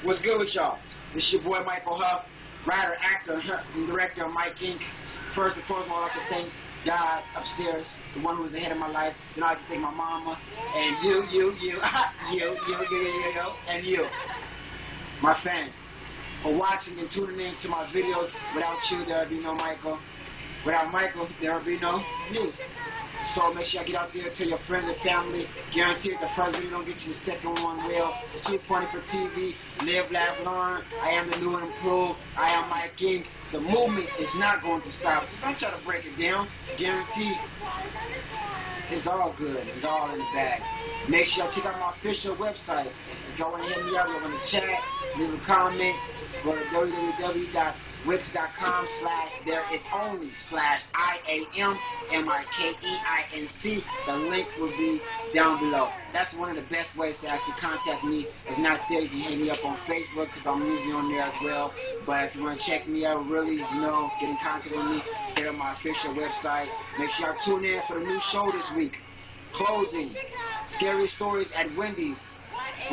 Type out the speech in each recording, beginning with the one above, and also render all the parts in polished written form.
What's good with y'all? This your boy Michael Huff, writer, actor, and director of Mike Inc. First and foremost, I'd like to thank God upstairs, the one who was the head of my life. Then I'd like to thank my mama, and you, and you, my fans, for watching and tuning in to my videos. Without you, there would be no Michael. Without Michael, there would be no you. So make sure I get out there, tell your friends and family. Guaranteed the first video don't get you, the second one will. Too funny for TV. Live, laugh, learn. I am the new and improved. I am Mike Inc. The movement is not going to stop. So don't try to break it down. Guaranteed. It's all good. It's all in the bag. Make sure you check out my official website. If y'all want to hit me up, you want to chat, leave a comment, go to www.wix.com/thereisonly/IAMMIKEINC. The link will be down below. That's one of the best ways to actually contact me. If not there, you can hit me up on Facebook because I'm usually on there as well. But if you want to check me out, really, get in contact with me, hit up my official website. Make sure y'all tune in for the new show this week. Closing. Scary Stories at Wendy's.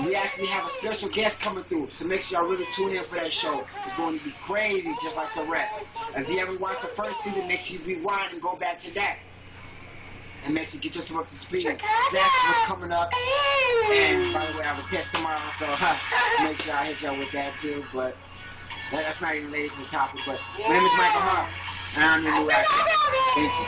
We actually have a special guest coming through, so make sure y'all really tune in for that show. It's going to be crazy just like the rest. If you ever watched the first season, make sure you rewind and go back to that. And make sure you get yourself up to speed. That's what's coming up. And by the way, I have a test tomorrow, so make sure I hit y'all with that too. But that's not even related to the topic. But my name is Michael Huff, and I'm your new actor. Thank you.